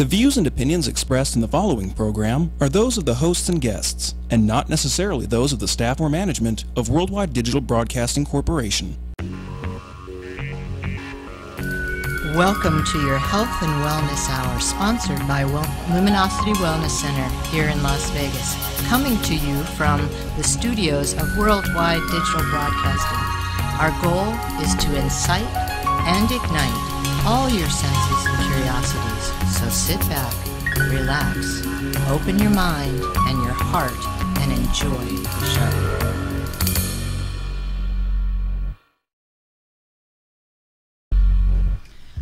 The views and opinions expressed in the following program are those of the hosts and guests, and not necessarily those of the staff or management of Worldwide Digital Broadcasting Corporation. Welcome to your Health and Wellness Hour, sponsored by Luminosity Wellness Center here in Las Vegas, coming to you from the studios of Worldwide Digital Broadcasting. Our goal is to incite and ignite all your senses and curiosities. So sit back, relax, open your mind and your heart, and enjoy the show.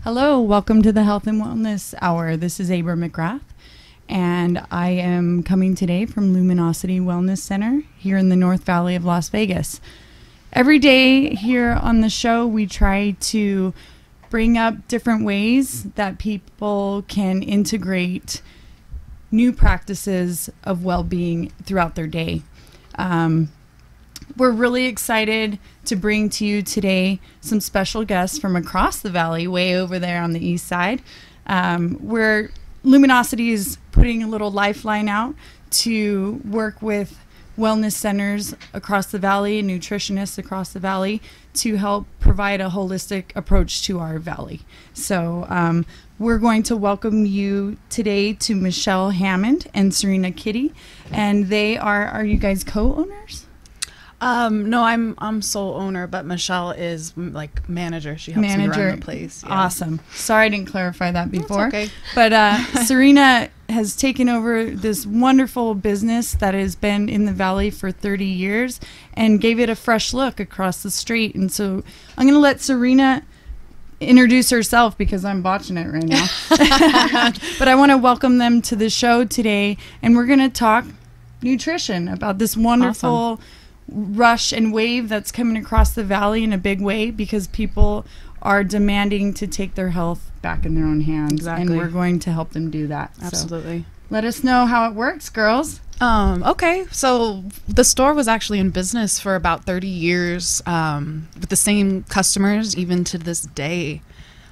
Hello, welcome to the Health and Wellness Hour. This is Abra McGrath, and I am coming today from Luminosity Wellness Center here in the North Valley of Las Vegas. Every day here on the show, we try to bring up different ways that people can integrate new practices of well-being throughout their day. We're really excited to bring to you today some special guests from across the valley, way over there on the east side, where Luminosity is putting a little lifeline out to work with wellness centers across the valley, nutritionists across the valley, to help provide a holistic approach to our valley. So we're going to welcome you today to Michelle Hammond and Serena Kitty, and they are you guys co-owners? No, I'm sole owner, but Michelle is like manager. She helps me run the place. Yeah. Awesome. Sorry I didn't clarify that before. That's okay. But Serena has taken over this wonderful business that has been in the valley for 30 years and gave it a fresh look across the street. And so I'm going to let Serena introduce herself because I'm botching it right now. But I want to welcome them to the show today, and we're going to talk nutrition about this wonderful rush and wave that's coming across the valley in a big way, because people are demanding to take their health back in their own hands. Exactly. And we're going to help them do that. Absolutely. So let us know how it works, girls. Okay, so the store was actually in business for about 30 years with the same customers even to this day.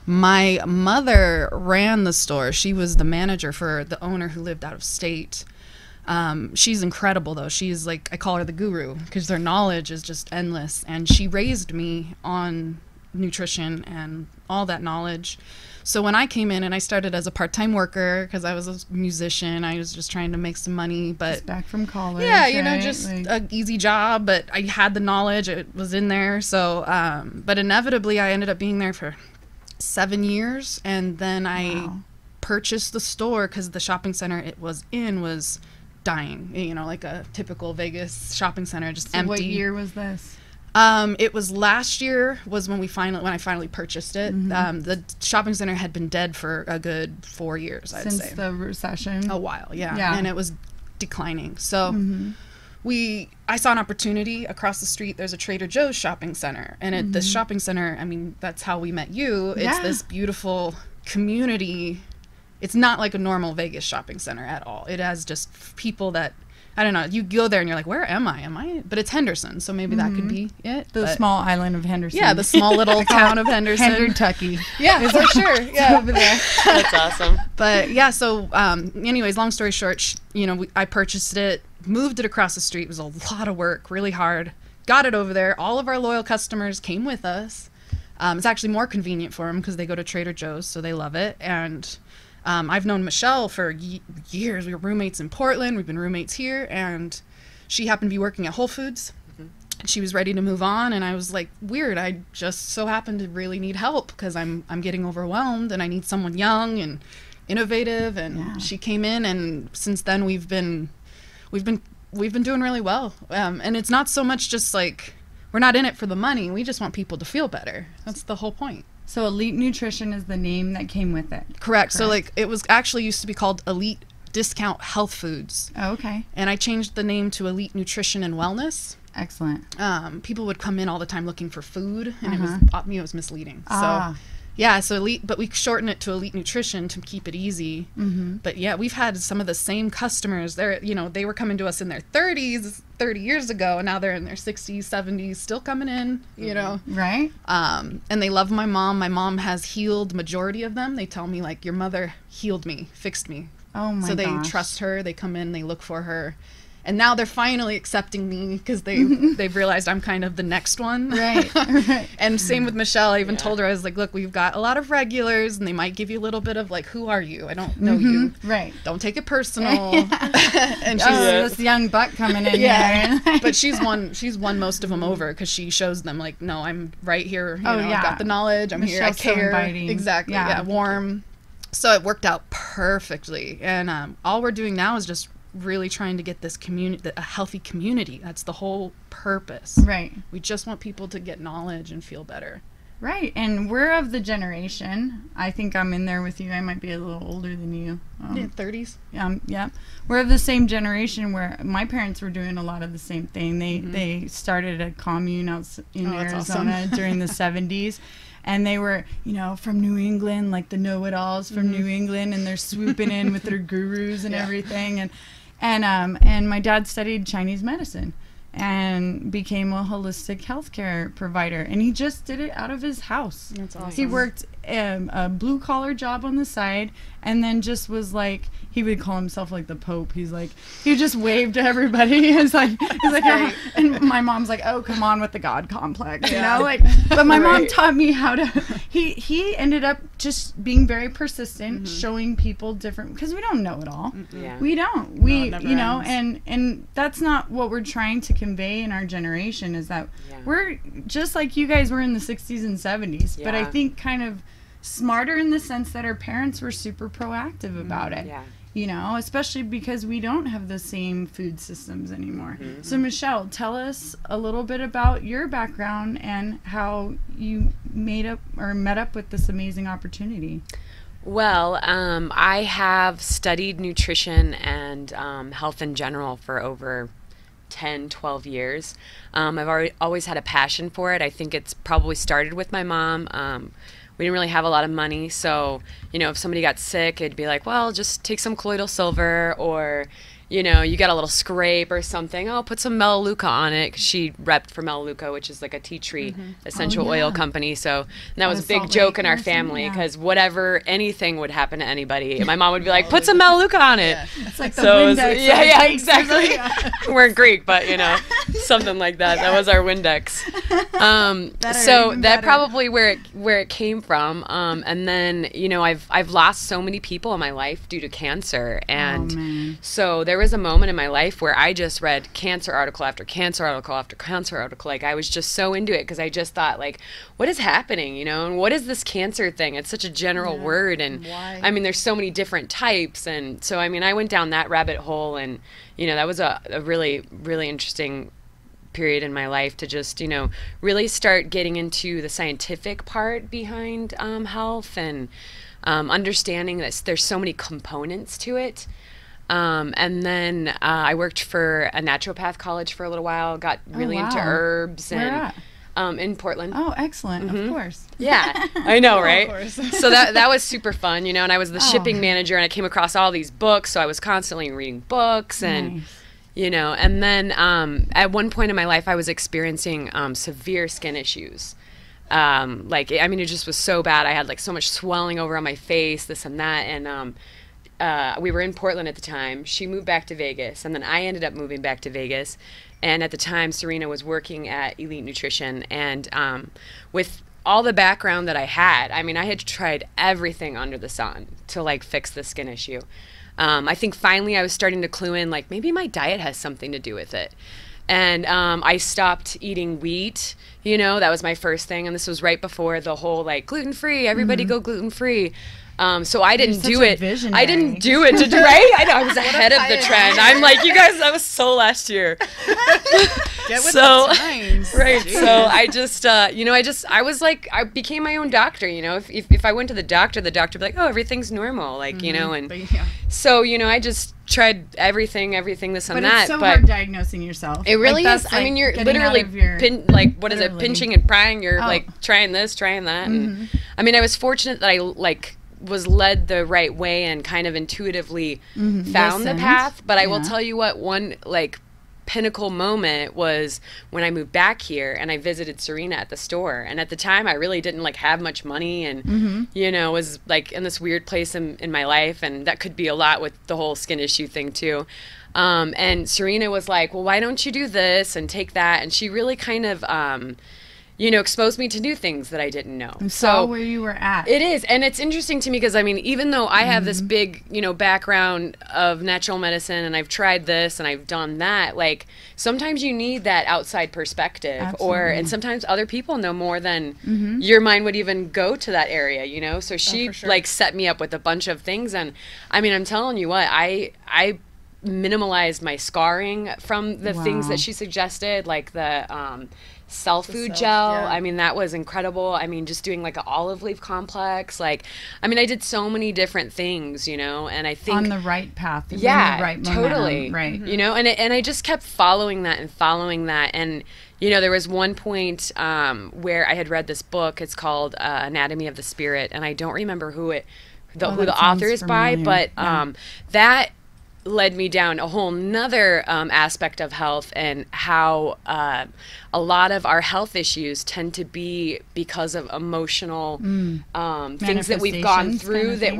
My mother ran the store. She was the manager for the owner who lived out of state. She's incredible, though. She's like, I call her the guru because her knowledge is just endless. And she raised me on nutrition and all that knowledge. So when I came in, and I started as a part-time worker because I was a musician, I was just trying to make some money. But just back from college. Yeah, you know, right? just like, an easy job. But I had the knowledge. It was in there. So, but inevitably, I ended up being there for 7 years. And then I purchased the store because the shopping center it was in was dying, you know, like a typical Vegas shopping center, just empty. What year was this? It was last year was when I finally purchased it. Mm-hmm. The shopping center had been dead for a good 4 years, I'd say. Since the recession? A while, yeah. And it was declining. So I saw an opportunity across the street. There's a Trader Joe's shopping center. And at this shopping center, I mean, that's how we met you. It's this beautiful community. It's not like a normal Vegas shopping center at all. It has just people that, I don't know, you go there and you're like, where am I? But it's Henderson, so maybe that could be it. The small island of Henderson. Yeah, the small little town of Henderson. Kentucky. Yeah, for sure. Yeah. Over there. That's awesome. But yeah, so anyways, long story short, I purchased it, moved it across the street. It was a lot of work, really hard. Got it over there. All of our loyal customers came with us. It's actually more convenient for them because they go to Trader Joe's, so they love it. And I've known Michelle for years. We were roommates in Portland. We've been roommates here, and she happened to be working at Whole Foods. And she was ready to move on, and I was like, weird. I just so happen to really need help because I'm getting overwhelmed, and I need someone young and innovative. And she came in, and since then we've been doing really well. And it's not so much just like we're not in it for the money. We just want people to feel better. That's the whole point. So Elite Nutrition is the name that came with it. Correct. So like it was actually used to be called Elite Discount Health Foods. Oh, okay. And I changed the name to Elite Nutrition and Wellness. Excellent. People would come in all the time looking for food, and it was misleading. So Yeah, so Elite, but we shorten it to Elite Nutrition to keep it easy. But yeah, we've had some of the same customers. They're, you know, they were coming to us in their 30s 30 years ago, and now they're in their 60s, 70s, still coming in, you know. Right. And they love my mom. My mom has healed majority of them. They tell me, like, your mother healed me, fixed me. Oh my gosh. So they trust her. They come in, they look for her. And now they're finally accepting me because they've realized I'm kind of the next one. Right. And same with Michelle. I even told her, I was like, look, we've got a lot of regulars, and they might give you a little bit of, like, who are you? I don't know you. Right. Don't take it personal. And she's this young buck coming in here. But she's won most of them over because she shows them, like, no, I'm right here. You know, I've got the knowledge. I'm here. I care. So inviting. Exactly. Yeah. Warm. So it worked out perfectly. And all we're doing now is just really trying to get this community, a healthy community. That's the whole purpose. Right. We just want people to get knowledge and feel better. Right. And we're of the generation, I think I'm in there with you. I might be a little older than you. 30s. Yeah. We're of the same generation where my parents were doing a lot of the same thing. They started a commune out in Arizona during the 70s. And they were, you know, from New England, like the know-it-alls from New England, and they're swooping in with their gurus and everything. And my dad studied Chinese medicine and became a holistic healthcare provider. And he just did it out of his house. That's awesome. He worked a blue-collar job on the side, and then just was like, he would call himself like the Pope. He just waved to everybody. He's like, oh. And my mom's like, oh, come on with the God complex, you know, like. But my mom taught me how to. He ended up just being very persistent, showing people different, because we don't know it all. Yeah. We don't. You know, and that's not what we're trying to convey in our generation. Is that we're just like you guys were in the 60s and 70s, but I think kind of smarter in the sense that our parents were super proactive about it. Yeah. You know, especially because we don't have the same food systems anymore. So Michelle, tell us a little bit about your background and how you met up with this amazing opportunity. Well, I have studied nutrition and health in general for over 10, 12 years. I've always had a passion for it. I think it's probably started with my mom. We didn't really have a lot of money, so, you know, if somebody got sick, it'd be like, well, just take some colloidal silver, or, you know, you got a little scrape or something, oh, put some Melaleuca on it, because she repped for Melaleuca, which is like a tea tree essential oil company. So that was a big joke in our family, because whatever, anything would happen to anybody, my mom would be like, put some Melaleuca on it. It's like the Windex. Yeah, exactly. We're Greek, but, you know, something like that. That was our Windex. So that probably where it came from. And then, you know, I've lost so many people in my life due to cancer, and so there was a moment in my life where I just read cancer article after cancer article after cancer article. Like, I was just so into it, because I just thought, like, what is happening, you know, and what is this cancer thing? It's such a general word, and why? I mean, there's so many different types, and so, I mean, I went down that rabbit hole, and, you know, that was a really, really interesting period in my life to just, you know, really start getting into the scientific part behind health, and understanding that there's so many components to it. And then I worked for a naturopath college for a little while, got really into herbs. Where and at? In Portland. Oh, excellent. Of course. Yeah, I know, right? Of course. So that was super fun, you know, and I was the shipping manager, and I came across all these books, so I was constantly reading books, and you know, and then at one point in my life I was experiencing severe skin issues. Like, I mean, it just was so bad. I had like so much swelling over on my face, this and that, and we were in Portland at the time. She moved back to Vegas, and then I ended up moving back to Vegas. And at the time, Serena was working at Elite Nutrition, and with all the background that I had, I mean, I had tried everything under the sun to like fix the skin issue. I think finally I was starting to clue in, like, maybe my diet has something to do with it. And I stopped eating wheat, you know, that was my first thing. And this was right before the whole, like, gluten-free, everybody go gluten-free. So I didn't do it. I didn't do it, right? I know, I was ahead of the trend. I'm like, you guys, that was so last year. Get with the times. Right. Jeez. So I just, you know, I was like, I became my own doctor, you know. If I went to the doctor would be like, oh, everything's normal, like, you know, and so, you know, I just tried everything, this and that. But it's so hard diagnosing yourself. It really is. Like, I mean, you're literally pinching and prying. You're like trying this, trying that. And I mean, I was fortunate that I was led the right way and kind of intuitively found the path. But I will tell you what, one pinnacle moment was when I moved back here and I visited Serena at the store. And at the time I really didn't have much money and you know, was in this weird place in my life, and that could be a lot with the whole skin issue thing too. And Serena was like, well, why don't you do this and take that? And she really kind of you know, exposed me to new things that I didn't know. And saw where you were at. It is. And it's interesting to me because, I mean, even though I have this big, you know, background of natural medicine and I've tried this and I've done that, sometimes you need that outside perspective. Absolutely. And sometimes other people know more than your mind would even go to that area, you know? So she, set me up with a bunch of things. And, I mean, I'm telling you what, I minimalized my scarring from the things that she suggested, like the food gel. I mean, that was incredible. I mean, just doing an olive leaf complex. I mean, I did so many different things, you know, and I think on the right path. The right totally. Momentum, right. You know, and I just kept following that. And, you know, there was one point where I had read this book. It's called Anatomy of the Spirit. And I don't remember who the author is by, but that led me down a whole nother aspect of health and how a lot of our health issues tend to be because of emotional things that we've gone through that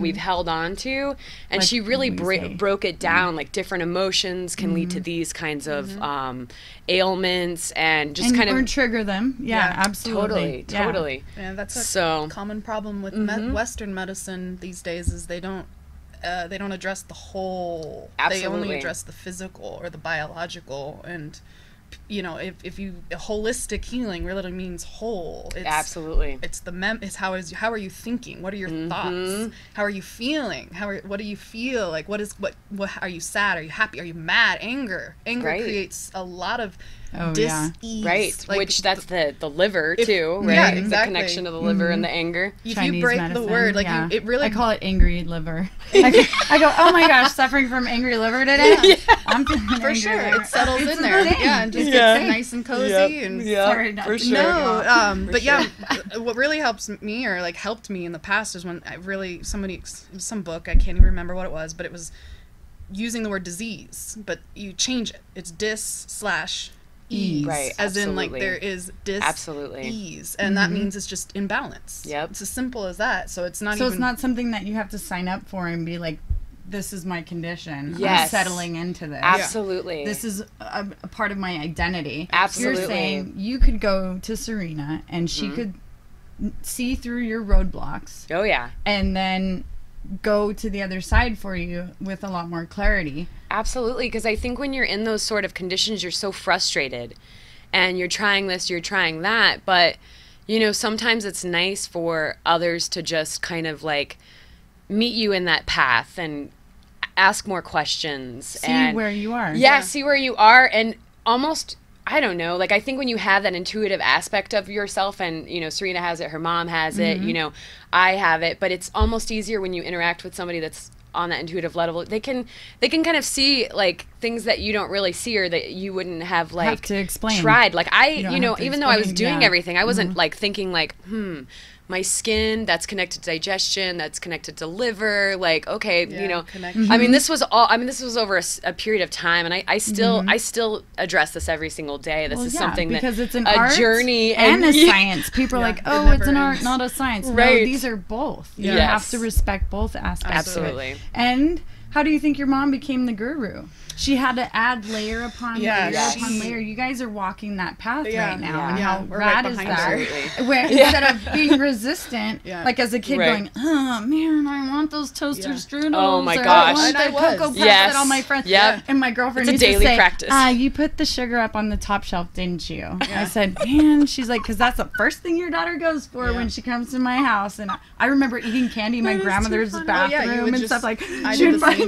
we've held on to. And she really broke it down, different emotions can lead to these kinds of ailments and just kind of trigger them. Yeah, absolutely. Totally. Yeah, that's a common problem with Western medicine these days is they don't address the whole. Absolutely. They only address the physical or the biological, and you know, if you holistic healing really means whole. It's, absolutely. It's how are you thinking? What are your thoughts? How are you feeling? What do you feel? What are you sad? Are you happy? Are you mad? Anger creates a lot of dis-ease. Right. Which that's the liver too, right? Yeah, exactly. The connection of the liver and the anger. If Chinese you break medicine, the word, it really. I call it angry liver. I go, oh my gosh, suffering from angry liver today. I'm for sure. Liver. It settles in there. Yeah, and just gets nice and cozy and sorry, not for sure. No, but what really helps me or helped me in the past is when some book, I can't even remember what it was, but it was using the word disease, but you change it. It's dis/ease, right? As absolutely. In there is dis-ease, and that means it's just imbalance. Yep, it's as simple as that. So it's not. So it's not something that you have to sign up for and be like, this is my condition. Yes. I'm settling into this. Absolutely. This is a part of my identity. Absolutely. You're saying you could go to Serena and she could see through your roadblocks. Oh, yeah. And then go to the other side for you with a lot more clarity. Absolutely. Because I think when you're in those sort of conditions, you're so frustrated and you're trying this, you're trying that. But, you know, sometimes it's nice for others to just kind of meet you in that path and ask more questions. See where you are. Yeah, see where you are. And almost, I don't know, I think when you have that intuitive aspect of yourself, and, you know, Serena has it, her mom has it, you know, I have it, but it's almost easier when you interact with somebody that's on that intuitive level. They can kind of see, things that you don't really see or that you wouldn't have, to explain. Tried. You know, even though I was doing everything, I wasn't, thinking, my skin, that's connected to digestion, that's connected to liver, okay, you know, I mean, this was over a period of time, and I still address this every single day. This is something because it's an a art journey and a science. People are oh, it's an art, not a science. Right. No, these are both. You have to respect both aspects. Absolutely. Of it. And how do you think your mom became the guru? She had to add layer upon layer upon layer. You guys are walking that path right now. And how rad is that? Where instead of being resistant, as a kid going, oh man, I want those toaster strudels. Oh my I gosh. want the cocoa puffs that all my friends. Yep. And my girlfriend used to say, It's a daily practice. You put the sugar up on the top shelf, didn't you? I said, man, she's like, because that's the first thing your daughter goes for when she comes to my house. And I remember eating candy in my grandmother's bathroom and stuff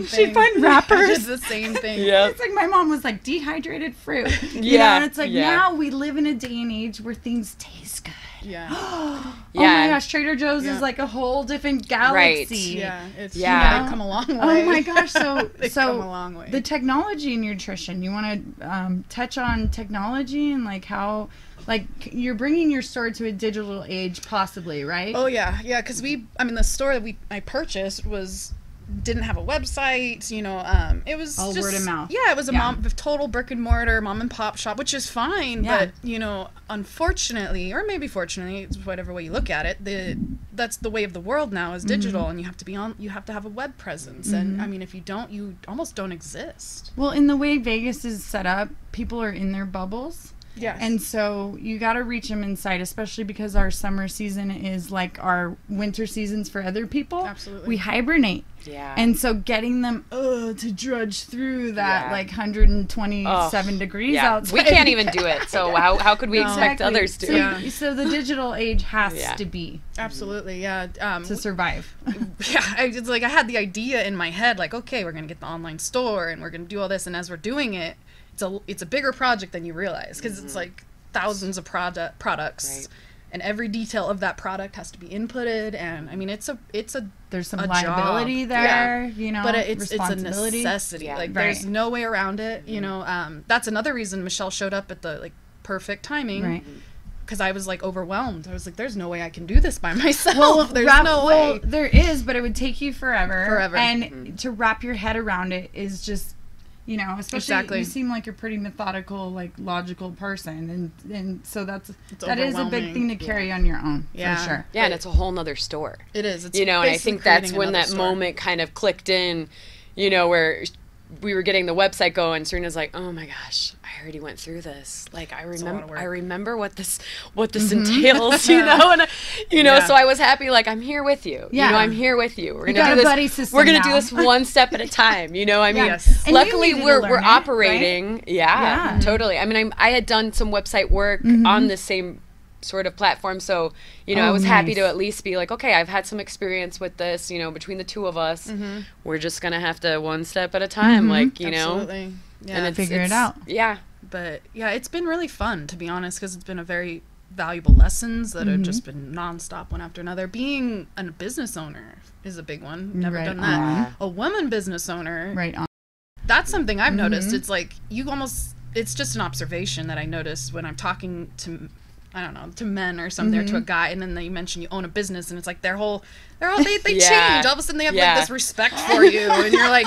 she'd find wrappers. I did the same thing. Yeah. It's my mom was dehydrated fruit. You know, and it's now we live in a day and age where things taste good. Yeah. Oh my gosh, Trader Joe's is like a whole different galaxy. Yeah, it's they've come a long way. Oh my gosh, so come a long way. The technology in nutrition, you want to touch on technology and like how, like, you're bringing your store to a digital age, possibly, right? Oh yeah, because the store that I purchased didn't have a website, it was all just word of mouth. Yeah, it was a total brick and mortar mom and pop shop, which is fine, but unfortunately, or maybe fortunately, it's whatever way you look at it, that's the way of the world now is digital, and you have to have a web presence, and I mean, if you don't, you almost don't exist. Well, in the way Vegas is set up, people are in their bubbles. Yes. And so you got to reach them inside, especially because our summer season is like our winter seasons for other people. Absolutely. We hibernate. Yeah. And so getting them to drudge through that like 127 degrees outside. We can't even do it. So how could we expect others to? So the digital age has to be. Absolutely, to survive. It's like I had the idea in my head, like, okay, we're going to get the online store and we're going to do all this. And as we're doing it, it's a bigger project than you realize, because it's like thousands of products, and every detail of that product has to be inputted, and I mean there's some liability job. there, but it's a necessity. There's no way around it. That's another reason Michelle showed up at the perfect timing. Because I was overwhelmed. I was like, "There's no way I can do this by myself. Well, there's no way." Well, there is, but it would take you forever. And to wrap your head around it is just. Especially you seem like you're a pretty methodical, logical person, and so that is a big thing to carry on your own, for sure. Yeah, and it's a whole nother store. It is. It's and I think that's when that moment kind of clicked in, where we were getting the website going. Serena's like, "Oh my gosh, I already went through this. I remember what this entails, and so I was happy. I'm here with you. I'm here with you. We're gonna do this. We're gonna do this one step at a time. I mean, luckily we're operating. Right? Yeah, totally. I mean, I had done some website work on the same sort of platform, so I was happy to at least be like, okay, I've had some experience with this, between the two of us, we're just gonna have to one step at a time, Absolutely. And figure it out. But it's been really fun, to be honest, because it's been a very valuable lessons that have just been nonstop, one after another. Being a business owner is a big one. Never done that. A woman business owner, that's something I've noticed. It's it's just an observation that I noticed when I'm talking to, I don't know, to men or something, or to a guy, and then they mention you own a business, and it's like they change. All of a sudden they have this respect for you, and you're like,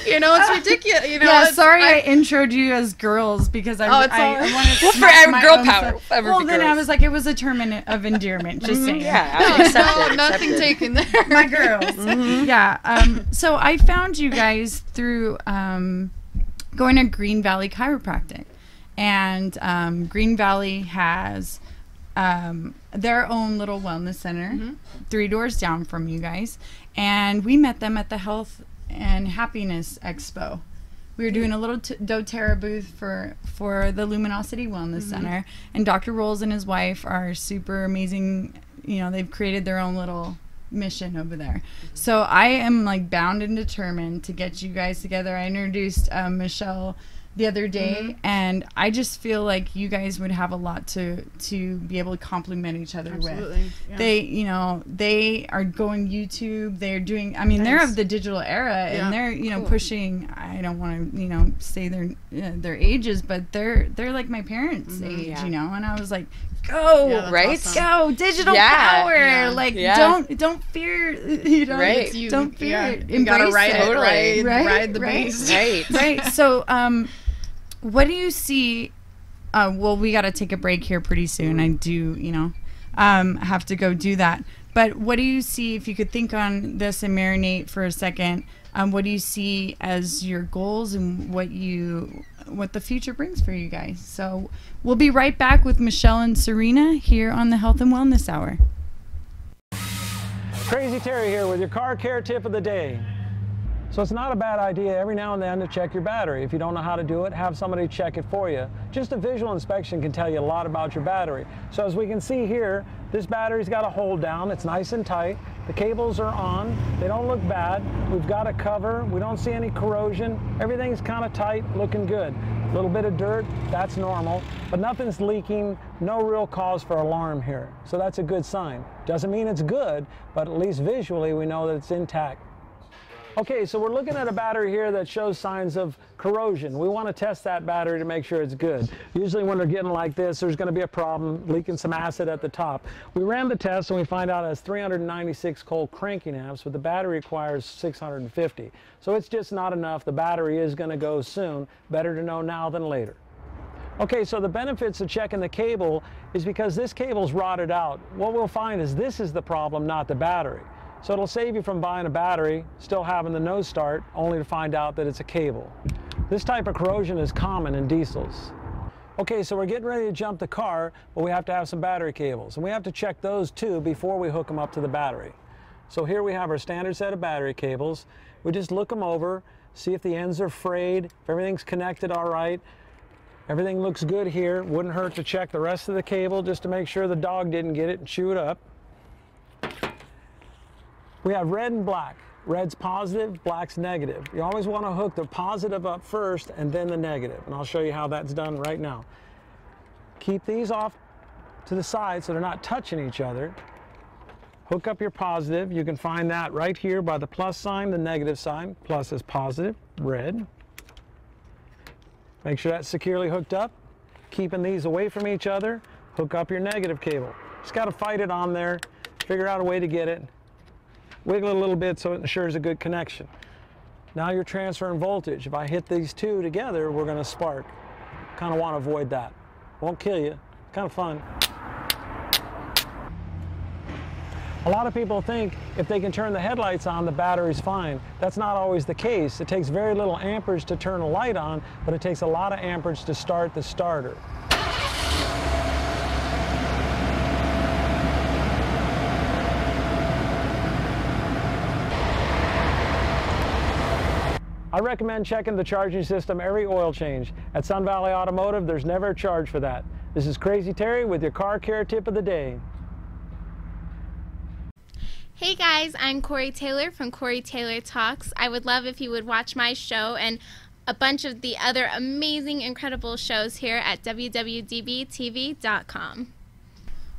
it's ridiculous. Sorry I introed you as girls, because I wanted to for girl power. Well, then I was like, it was a term of endearment. Just saying. Nothing taken there. My girls. So I found you guys through going to Green Valley Chiropractic. And Green Valley has their own little wellness center 3 doors down from you guys. And we met them at the Health and Happiness Expo. We were doing a little doTERRA booth for the Luminosity Wellness Center. And Dr. Rolls and his wife are super amazing. They've created their own little mission over there. So I am bound and determined to get you guys together. I introduced Michelle the other day, and I just feel like you guys would have a lot to be able to complement each other with. Yeah. They are going YouTube. They're doing. I mean, they're of the digital era, and they're pushing. I don't want to say their ages, but they're like my parents' age, and I was like, go awesome. Go digital power. Don't fear. Don't fear it. You gotta ride it. Ride the beast. Right. So what do you see? Well, we got to take a break here pretty soon. I do, have to go do that. But what do you see, if you could think on this and marinate for a second, what do you see as your goals and what the future brings for you guys? So we'll be right back with Michelle and Serena here on the Health and Wellness Hour. Crazy Terry here with your car care tip of the day. So it's not a bad idea every now and then to check your battery. If you don't know how to do it, have somebody check it for you. Just a visual inspection can tell you a lot about your battery. So as we can see here, this battery's got a hold down. It's nice and tight. The cables are on. They don't look bad. We've got a cover. We don't see any corrosion. Everything's kind of tight, looking good. A little bit of dirt, that's normal, but nothing's leaking, no real cause for alarm here. So that's a good sign. Doesn't mean it's good, but at least visually we know that it's intact. Okay, so we're looking at a battery here that shows signs of corrosion. We want to test that battery to make sure it's good. Usually when they're getting like this, there's going to be a problem, leaking some acid at the top. We ran the test and we find out it has 396 cold cranking amps, but the battery requires 650. So it's just not enough. The battery is going to go soon. Better to know now than later. Okay, so the benefits of checking the cable is because this cable's rotted out. What we'll find is this is the problem, not the battery. So it'll save you from buying a battery, still having the no start, only to find out that it's a cable. This type of corrosion is common in diesels. Okay, so we're getting ready to jump the car, but we have to have some battery cables. And we have to check those too before we hook them up to the battery. So here we have our standard set of battery cables. We just look them over, see if the ends are frayed, if everything's connected all right. Everything looks good here. Wouldn't hurt to check the rest of the cable just to make sure the dog didn't get it and chew it up. We have red and black. Red's positive, black's negative. You always want to hook the positive up first and then the negative. And I'll show you how that's done right now. Keep these off to the side so they're not touching each other. Hook up your positive. You can find that right here by the plus sign, the negative sign. Plus is positive, red. Make sure that's securely hooked up. Keeping these away from each other, hook up your negative cable. Just got to fight it on there, figure out a way to get it. Wiggle it a little bit so it ensures a good connection. Now you're transferring voltage. If I hit these two together, we're going to spark. Kind of want to avoid that. Won't kill you. Kind of fun. A lot of people think if they can turn the headlights on, the battery's fine. That's not always the case. It takes very little amperage to turn a light on, but it takes a lot of amperage to start the starter. I recommend checking the charging system every oil change. At Sun Valley Automotive, there's never a charge for that. This is Crazy Terry with your car care tip of the day. Hey guys, I'm Corey Taylor from Corey Taylor Talks. I would love if you would watch my show and a bunch of the other amazing, incredible shows here at WWDBTV.com.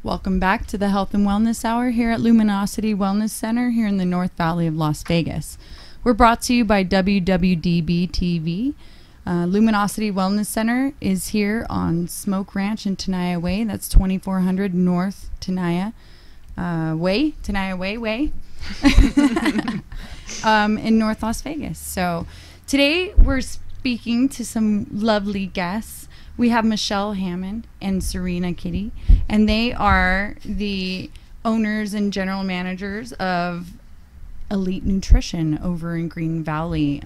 Welcome back to the Health and Wellness Hour here at Luminosity Wellness Center here in the North Valley of Las Vegas. We're brought to you by WWDB TV. Luminosity Wellness Center is here on Smoke Ranch in Tenaya Way. That's 2400 North Tenaya Way in North Las Vegas. So today we're speaking to some lovely guests. We have Michelle Hammond and Serena Kitty, and they are the owners and general managers of Elite Nutrition over in Green Valley.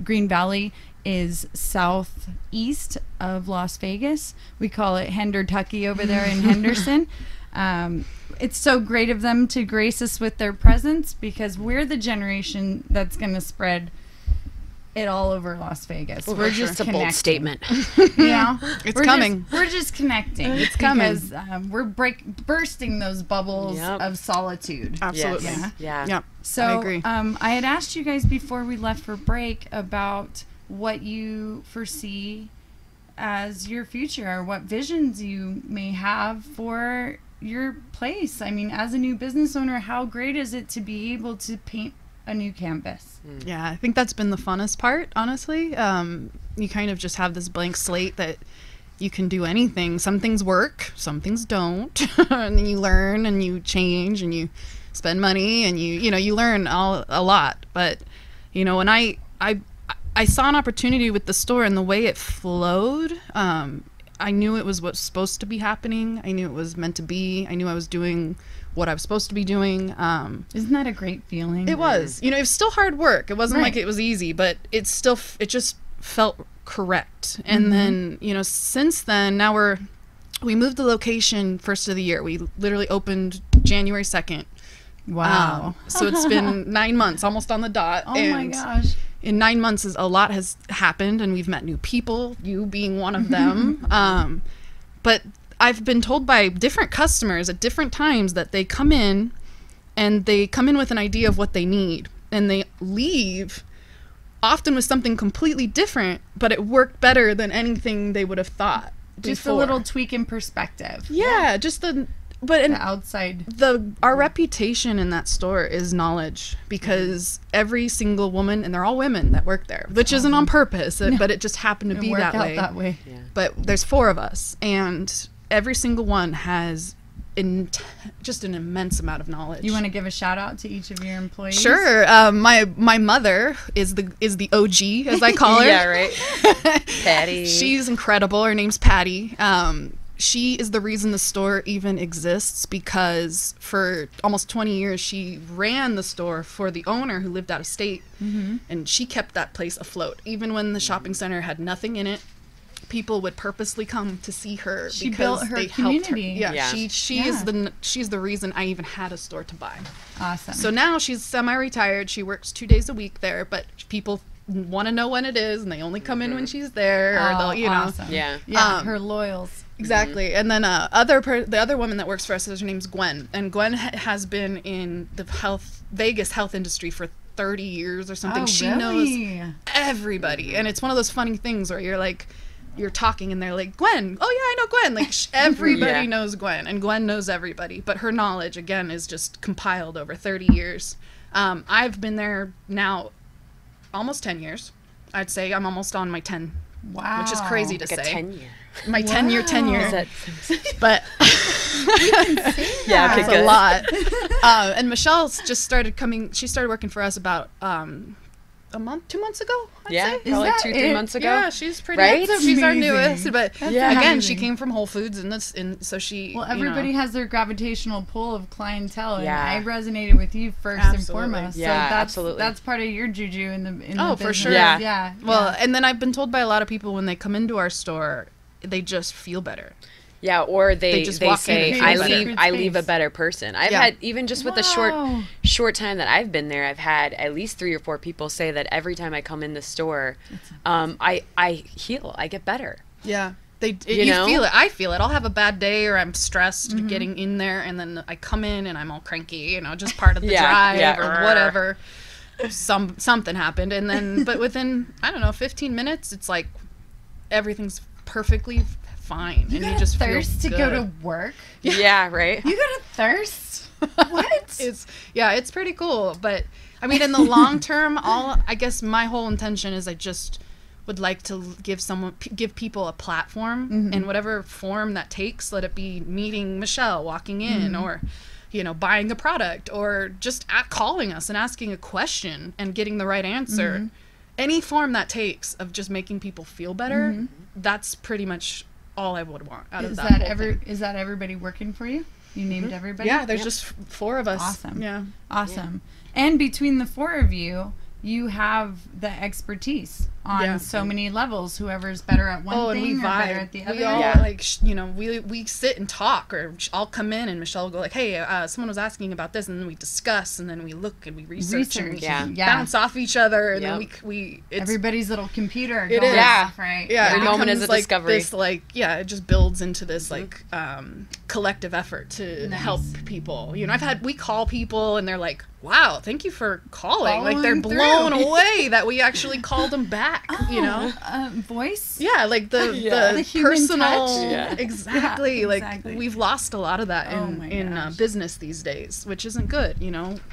Green Valley is southeast of Las Vegas. We call it Hendertucky over there in Henderson. It's so great of them to grace us with their presence because we're the generation that's going to spread it all over Las Vegas. Well, we're just a bold statement. Yeah, It's coming. We're just connecting. It's coming. Because we're bursting those bubbles of solitude. Absolutely. Yes. Yeah. Yep. So I agree. I had asked you guys before we left for break about what you foresee as your future or what visions you may have for your place. I mean, as a new business owner, how great is it to be able to paint a new canvas? Yeah, I think that's been the funnest part, honestly. You kind of just have this blank slate that you can do anything. Some things work, some things don't. And then you learn and you change and you spend money and you learn a lot. But, when I saw an opportunity with the store and the way it flowed, I knew it was what's supposed to be happening. I knew it was meant to be. I knew I was doing what I was supposed to be doing. Isn't that a great feeling? It was. It was still hard work. It wasn't Right. like it was easy, but it just felt correct. And then, since then, now we moved the location first of the year. We literally opened January 2nd. Wow. So it's been 9 months, almost on the dot. Oh my gosh. In 9 months, a lot has happened, and we've met new people, you being one of them. But I've been told by different customers at different times that they come in, and they come in with an idea of what they need, and they leave often with something completely different, but it worked better than anything they would have thought. Just before. a little tweak in perspective. Yeah, just the outside. Our reputation in that store is knowledge, because every single woman, and they're all women that work there, which isn't on purpose, but it just happened to be that way. That way. Yeah. But there's 4 of us, and every single one has just an immense amount of knowledge. You want to give a shout out to each of your employees? Sure. My mother is the OG, as I call her. Yeah, right. Patty. She's incredible. Her name's Patty. She is the reason the store even exists, because for almost 20 years she ran the store for the owner who lived out of state, and she kept that place afloat. Even when the shopping center had nothing in it, people would purposely come to see her. She because built her they community. Helped her. Yeah. She's the reason I even had a store to buy. Awesome. So now she's semi-retired. She works 2 days a week there, but people want to know when it is, and they only come in when she's there, or they'll, awesome. Yeah. Yeah, her loyals. Exactly. And then the other woman that works for us, her name's Gwen, and Gwen has been in the Vegas health industry for 30 years or something. Oh, she really? knows everybody, and it's one of those funny things where you're talking and they're like, Gwen, oh yeah, I know Gwen. Like everybody knows Gwen, and Gwen knows everybody, but her knowledge again is just compiled over 30 years. I've been there now almost 10 years. I'd say I'm almost on my 10. Wow. Which is crazy to Like say. a 10-year. My 10-year tenure. But Yeah, okay, it's good. a lot. And Michelle's just started coming. She started working for us about a month, 2 months ago. I'd say. Probably that 2-3 months ago. Yeah, she's pretty. Right? She's our amazing. newest. But That's again, she amazing. came from Whole Foods, and so she. Well, everybody has their gravitational pull of clientele, and Yeah. I resonated with you first and Absolutely. foremost. Yeah, so that's, absolutely. That's part of your juju in the Oh, the for business. sure. Yeah. Well, and then I've been told by a lot of people when they come into our store, they just feel better. Yeah, or they just walk in say and I feel leave better. I leave a better person. I've Yeah. had, even just with the Wow. short time that I've been there, I've had at least 3 or 4 people say that every time I come in the store, I heal, I get better. Yeah. You know? Feel it. I feel it. I'll have a bad day, or I'm stressed getting in there, and then I come in and I'm all cranky, just part of the drive or whatever. Something happened, and then but within, I don't know, 15 minutes, it's like everything's perfectly fine, and you just thirst feel to good. go to work. Yeah, right? You got a thirst? What? It's pretty cool, but I mean, in the long term, I guess my whole intention is I just would like to give people a platform in whatever form that takes. Let it be meeting Michelle, walking in, or buying a product, or just calling us and asking a question and getting the right answer. Any form that takes of just making people feel better, that's pretty much all I would want out of that. Is that everybody working for you? You named everybody? Yeah, there's just 4 of us. Awesome. Yeah. Awesome. And between the 4 of you, you have the expertise on so many levels. Whoever's better at one thing or better at the other. We all we sit and talk, or I'll come in and Michelle will go like, hey, someone was asking about this, and then we discuss, and then we look and we research and we bounce off each other, and then we it's everybody's little computer it going is. off, right? Yeah, Every it moment is becomes a like discovery. This, it just builds into this collective effort to help people. We call people and they're like, wow, thank you for calling. Like they're blown away that we actually called them back. Voice. Yeah, like the human personal. touch. Yeah. Exactly. Yeah, like exactly. we've lost a lot of that Oh my in gosh. business these days, which isn't good.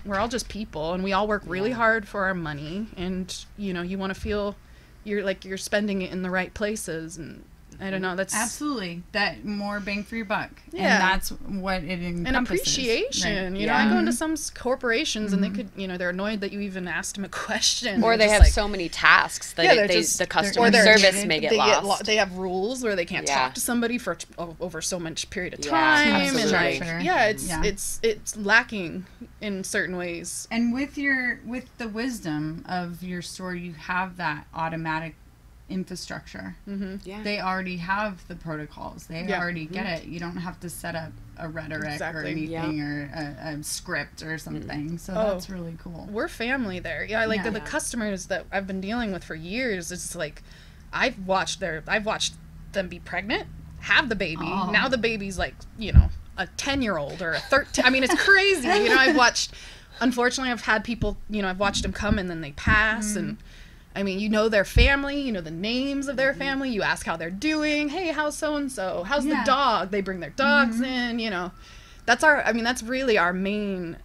We're all just people, and we all work really hard for our money, and you want to feel you're spending it in the right places, and I don't know. That's Absolutely. That more bang for your buck. Yeah. And that's what it encompasses. an appreciation. Right. I go into some corporations and they could, they're annoyed that you even asked them a question. Or They're they just have so many tasks that the customer they're service may get lost. They have rules where they can't Yeah. talk to somebody for over so much period of Yeah, time. And absolutely. it's lacking in certain ways. And with the wisdom of your store, you have that automatic infrastructure. Yeah. They already have the protocols. They already get it. You don't have to set up a rhetoric or anything or a script or something. So that's really cool. We're family there. Yeah, the customers that I've been dealing with for years, it's like I've watched them be pregnant, have the baby. Now the baby's like, a 10-year-old or a 13. I mean, it's crazy. I've watched, unfortunately, I've had people, I've watched them come and then they pass, and I mean, you know their family, you know the names of their family, you ask how they're doing. Hey, how's so-and-so? How's the dog? They bring their dogs in, you know. That's really our main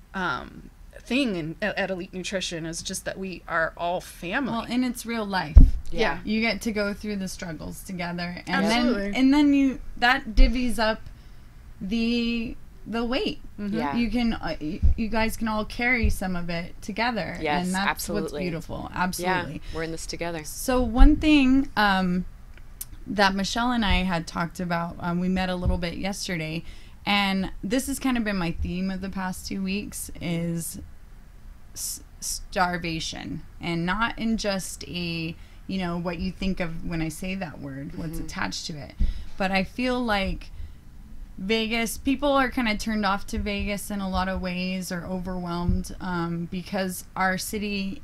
thing at Elite Nutrition, is just that we are all family. Well, and it's real life. Yeah. You get to go through the struggles together. And Absolutely. then that divvies up the weight. Yeah. You guys can all carry some of it together. Yes, and that's absolutely. what's beautiful. Absolutely. Yeah, we're in this together. So one thing that Michelle and I had talked about, we met a little bit yesterday, and this has kind of been my theme of the past 2 weeks, is starvation. And not in just a, what you think of when I say that word, what's attached to it. But I feel like Vegas, people are kind of turned off to Vegas in a lot of ways, or overwhelmed, because our city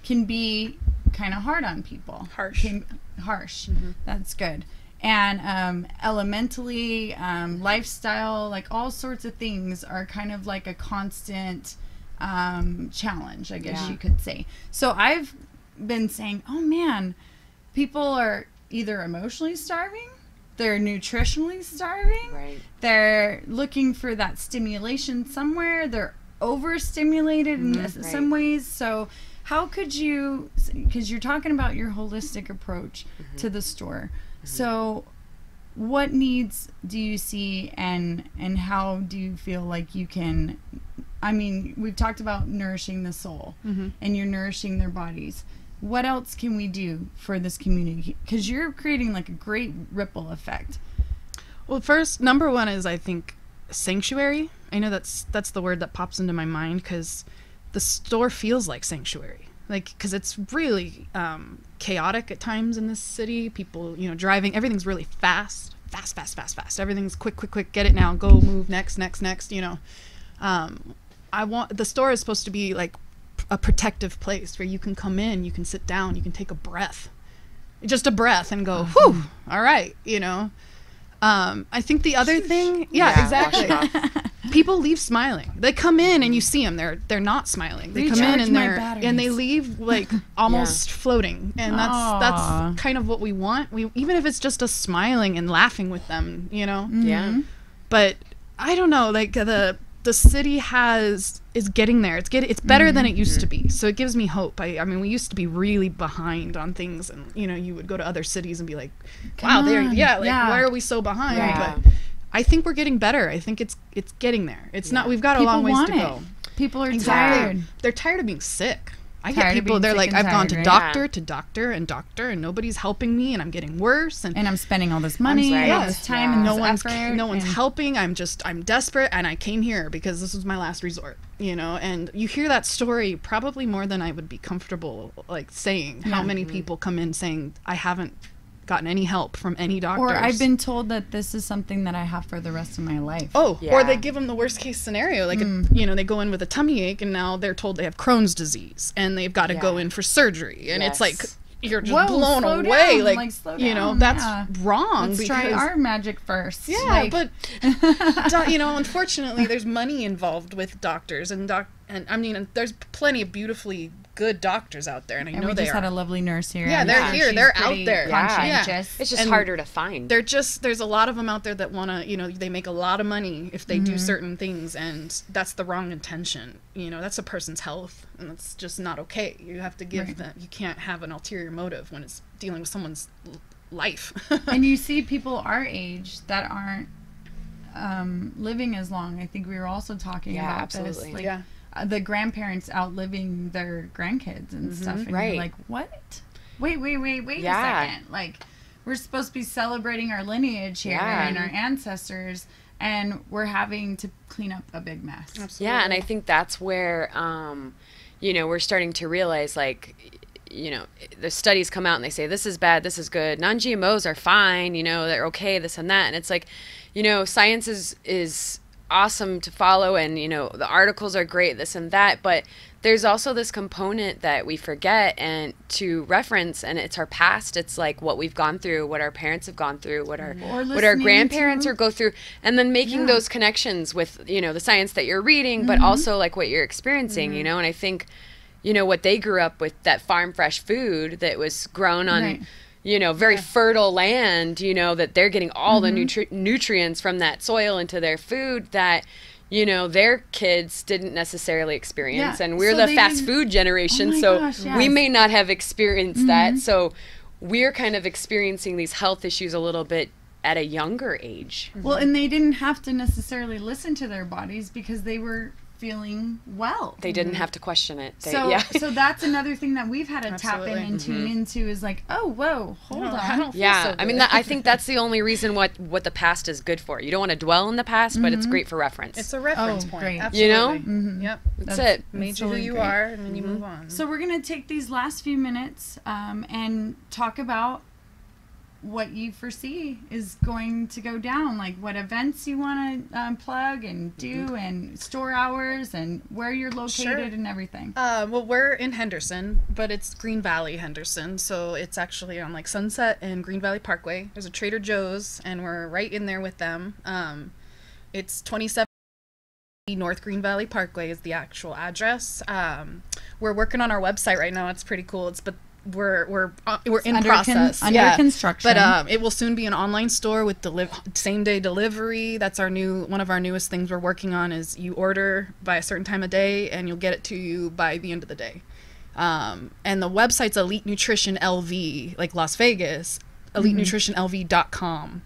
can be kind of hard on people. Harsh. That's good. And elementally, lifestyle, like all sorts of things are kind of like a constant challenge, I guess you could say. So I've been saying, oh man, people are either emotionally starving, they're nutritionally starving, Right. they're looking for that stimulation somewhere, they're overstimulated in some ways. So how could you, because you're talking about your holistic approach to the store, so what needs do you see, and how do you feel like you can, I mean, we've talked about nourishing the soul, and you're nourishing their bodies. What else can we do for this community? Because you're creating like a great ripple effect. Well, first, number one is, I think, sanctuary. I know that's the word that pops into my mind, because the store feels like sanctuary. Like, because it's really chaotic at times in this city. People, driving, everything's really fast. Everything's quick, get it now, go, move, next. The store is supposed to be like a protective place where you can come in, you can sit down, you can take a breath, just a breath, and go, whew, all right, I think the other thing, exactly. People leave smiling. They come in and you see them, they're not smiling. They come in and they leave like almost floating, and that's kind of what we want. Even if it's just us smiling and laughing with them, Yeah. But I don't know, like the city is getting there. It's better than it used to be. So it gives me hope. I mean, we used to be really behind on things, and you would go to other cities and be like, wow, why are we so behind? Yeah. But I think we're getting better. I think it's getting there. It's not, we've got a long ways to go. People are tired. They're tired of being sick. I get people, they're like, I've gone to doctor, and nobody's helping me, and I'm getting worse, and I'm spending all this money, all this time, and no one's helping. I'm desperate, and I came here because this was my last resort, and you hear that story probably more than I would be comfortable like saying. How many people come in saying, I haven't gotten any help from any doctors, or I've been told that this is something that I have for the rest of my life. Or they give them the worst case scenario, like they go in with a tummy ache, and now they're told they have Crohn's disease, and they've got to go in for surgery, and it's like you're just blown away. Down, slow down. That's wrong. Let's try our magic first. But unfortunately, there's money involved with doctors, and I mean, there's plenty of beautifully good doctors out there, and I know we they just had a lovely nurse here. Yeah, they're here. They're out there. Conscientious. It's just harder to find. There's a lot of them out there that want to, they make a lot of money if they do certain things, and that's the wrong intention. That's a person's health, and that's just not okay. You have to give that. You can't have an ulterior motive when it's dealing with someone's life. And you see people our age that aren't living as long. I think we were also talking about this. Like, the grandparents outliving their grandkids and stuff, and you're like, what? Wait a second. Like, we're supposed to be celebrating our lineage here and our ancestors, and we're having to clean up a big mess. Absolutely. Yeah, and I think that's where we're starting to realize, like, the studies come out and they say this is bad, this is good, non-GMOs are fine, they're okay, this and that, and it's like, science is awesome to follow, and the articles are great, this and that, but there's also this component that we forget and to reference, and it's our past. It's like what we've gone through, what our parents have gone through, what our grandparents are go through, and then making those connections with the science that you're reading, but also like what you're experiencing, and I think you know, what they grew up with, that farm fresh food that was grown on, Right. you know, very fertile land, you know, that they're getting all the nutrients from that soil into their food that, you know, their kids didn't necessarily experience. Yeah. And we're So the they fast didn't- food generation, Oh my so gosh, we yes. may not have experienced that. So we're kind of experiencing these health issues a little bit at a younger age. Well, and they didn't have to necessarily listen to their bodies because they were feeling well. They didn't have to question it. They, So, yeah. so that's another thing that we've had to tap in Absolutely. and tune into is like, oh, whoa, hold on. I don't feel Yeah, so I mean, good. I think that's the only reason what the past is good for. You don't want to dwell in the past, but it's great for reference. It's a reference Oh, point. great. Absolutely. You know? Yep. That's it. Made you who totally you great. are, and then you move on. So we're going to take these last few minutes and talk about what you foresee is going to go down, like what events you want to plug and do, and store hours, and where you're located Sure. and everything. Well, we're in Henderson, but it's Green Valley, Henderson. So it's actually on like Sunset and Green Valley Parkway. There's a Trader Joe's, and we're right in there with them. It's 27 North Green Valley Parkway is the actual address. We're working on our website right now. It's pretty cool. We're in under process. under construction. But it will soon be an online store with same day delivery. That's one of our newest things we're working on. Is you order by a certain time of day and you'll get it to you by the end of the day. And the website's Elite Nutrition LV, like Las Vegas, EliteNutritionLV.com.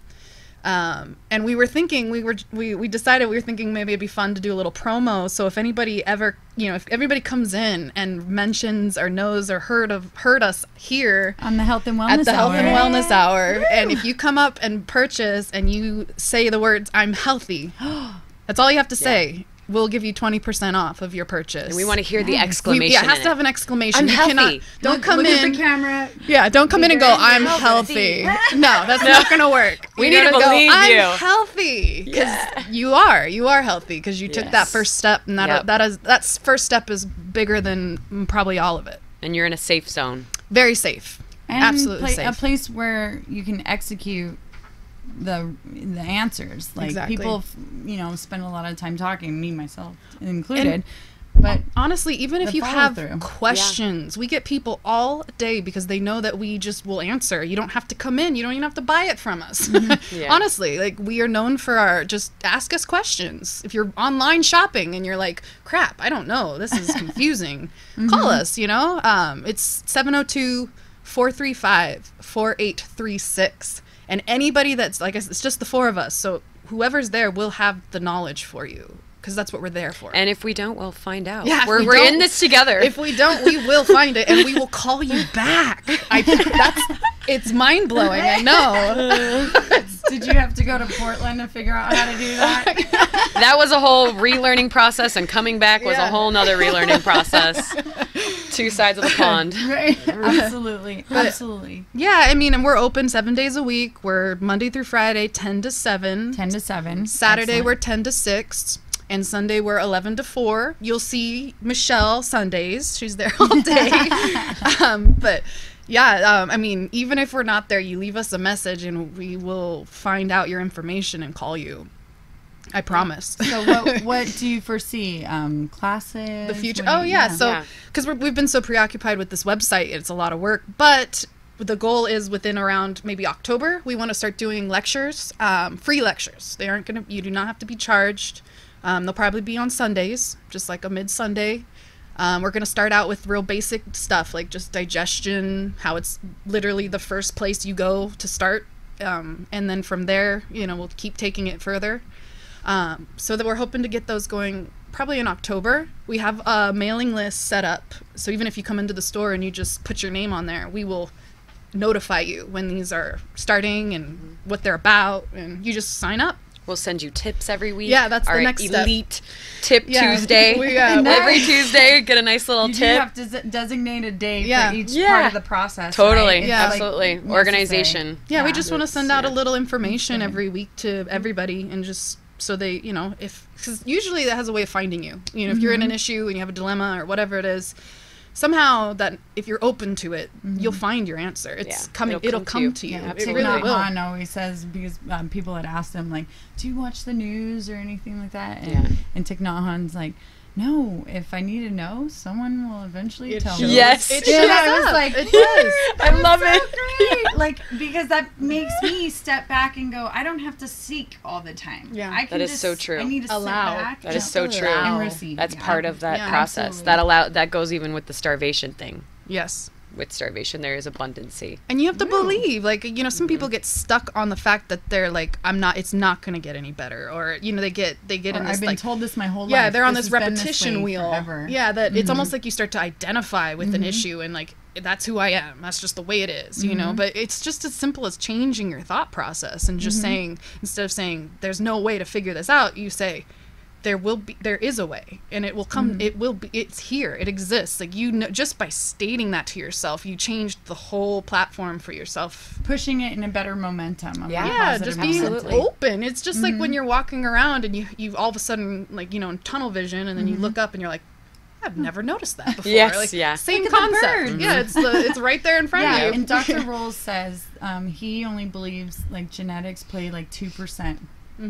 And we were thinking, we decided we were thinking maybe it'd be fun to do a little promo. So if anybody ever, if everybody comes in and mentions or knows or heard us here on the Health and Wellness at the Hour. Health and Wellness Hour, and if you come up and purchase and you say the words, "I'm healthy," that's all you have to say. We'll give you 20% off of your purchase. And we want to hear the exclamation. Yeah, it has in to have an exclamation. I'm You healthy. cannot. Don't come Look in. at the camera. Yeah, don't come in and go, very "I'm healthy." healthy." No, that's not going to work. We You need to gotta believe I'm you. healthy. Because you are healthy because you took that Yes. first step, and Yep. that first step is bigger than probably all of it. And you're in a safe zone. Very safe. And Absolutely a safe. place where you can execute the answers. Like Exactly. people, spend a lot of time talking, me myself included. But honestly, even if the you have follow-through. questions, we get people all day because they know that we just will answer. You don't have to come in. You don't even have to buy it from us. Yeah. Honestly, like we are known for just ask us questions. If you're online shopping and you're like, crap, I don't know, this is confusing, call us, It's 702-435-4836. And anybody that's, like, it's just the four of us. So whoever's there will have the knowledge for you. Because that's what we're there for. And if we don't, we'll find out. Yeah, if we're we in don't- this together. If we don't, we will find it, and we will call you back. It's mind blowing. I know. did you have to go to Portland to figure out how to do that? That was a whole relearning process, and coming back was a whole nother relearning process. Two sides of the pond. Right. Absolutely. Absolutely. Yeah, I mean, and we're open 7 days a week. We're Monday through Friday, 10 to 7. 10 to 7. Saturday, Excellent. we're 10 to 6. And Sunday, we're 11 to 4. You'll see Michelle Sundays. She's there all day. But yeah, I mean, even if we're not there, you leave us a message and we will find out your information and call you. I promise. So what do you foresee? Classes? The future. What do Oh, you- yeah. So, because we've been so preoccupied with this website, it's a lot of work. But the goal is within around maybe October, we want to start doing lectures, free lectures. You do not have to be charged. They'll probably be on Sundays, just like a mid-Sunday. We're going to start out with real basic stuff, like just digestion, how it's literally the first place you go to start. And then from there, we'll keep taking it further. So that we're hoping to get those going probably in October. We have a mailing list set up. So even if you come into the store and you just put your name on there, we will notify you when these are starting and what they're about. And you just sign up. We'll send you tips every week. Yeah, that's the Our next step. elite tip Yeah. Tuesday. Every Tuesday, get a nice little You do tip. have to designate a day Yeah. for each Yeah. part of the process. Totally. Right? It's, Yeah. like, Absolutely. necessary. Organization. Yeah, we Yeah, just want to it's- send out a yeah. little information Okay. every week to everybody, and just so they, because usually that has a way of finding you. If you're in an issue and you have a dilemma or whatever it is, somehow that if you're open to it, you'll find your answer. It's Yeah, coming. It'll come to you. Yeah, It Thich really Nhat will. Hanh always says, because people had asked him, like, do you watch the news or anything like that? And, Yeah. and Thich Nhat Hanh's like, no, if I need to know, someone will eventually tell me. Yes. It And shows I was up. like, It does. I love it. great. Like, because that makes me step back and go, I don't have to seek all the time. Yeah. I can That is just, so true. I need to Allow. sit back That is so true. and receive. That's Yeah. part of that Yeah, process. absolutely. That goes even with the starvation thing. Yes. With starvation, there is abundancy. And you have to believe, like, you know, some people get stuck on the fact that they're like, it's not going to get any better. Or, you know, they get Or in this, I've been like, told this my whole life. yeah, they're on this has been repetition way wheel. forever. Yeah, that it's almost like you start to identify with an issue and like, that's who I am. That's just the way it is, you know? But it's just as simple as changing your thought process and just saying, instead of saying, there's no way to figure this out, you say, there is a way, and it will come, it's here, it exists. Like, you know, just by stating that to yourself, you changed the whole platform for yourself. Pushing it in a better momentum. Yeah, just being open. It's just like when you're walking around and you all of a sudden, like, you know, in tunnel vision, and then you look up and you're like, I've never noticed that before. Yes, like, yeah. Same Look at the concept. birds. Yeah, it's right there in front Yeah, of you. and Dr. Rolls says he only believes like genetics play like 2%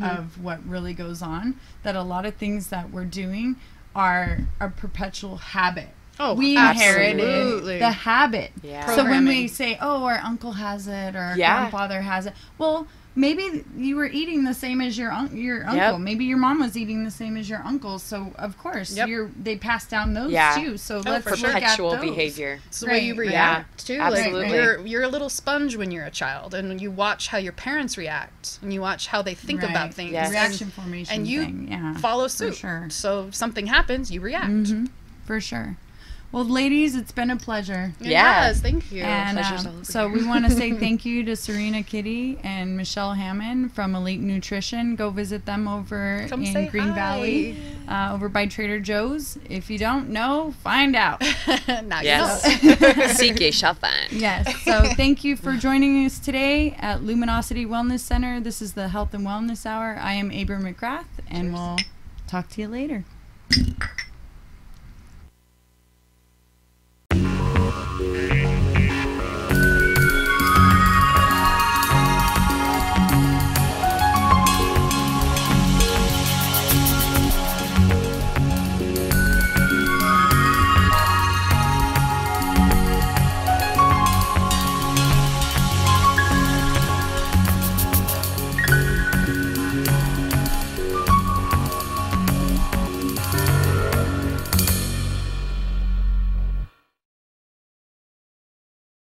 of what really goes on. That a lot of things that we're doing are a perpetual habit. Oh, we absolutely. inherited the habit. Yeah. So when we Programming. say, "Oh, our uncle has it," or our Yeah. grandfather has it, well, maybe you were eating the same as your uncle. Yep. Maybe your mom was eating the same as your uncle. So of course, Yep. they pass down those Yeah. too. So let's for look sure. at Perpetual those. behavior. It's the way you Right, react too. absolutely. Like you're a little sponge when you're a child, and you watch how your parents react, and you watch how they think Right. about things. Yes. Reaction formation and you thing. Yeah, follow for suit. sure. So if something happens, you react. For sure. Well, ladies, it's been a pleasure. Yeah. Yes, thank you. And Pleasure's all over so we want to say thank you to Serena Kitty and Michelle Hammond from Elite Nutrition. Go visit them over Come in say Green hi. Valley, over by Trader Joe's. If you don't know, find out. Now you Yes. know. Seek, ye shall find. Yes. So thank you for joining us today at Luminosity Wellness Center. This is the Health and Wellness Hour. I am Abram McGrath, and we'll talk to you later.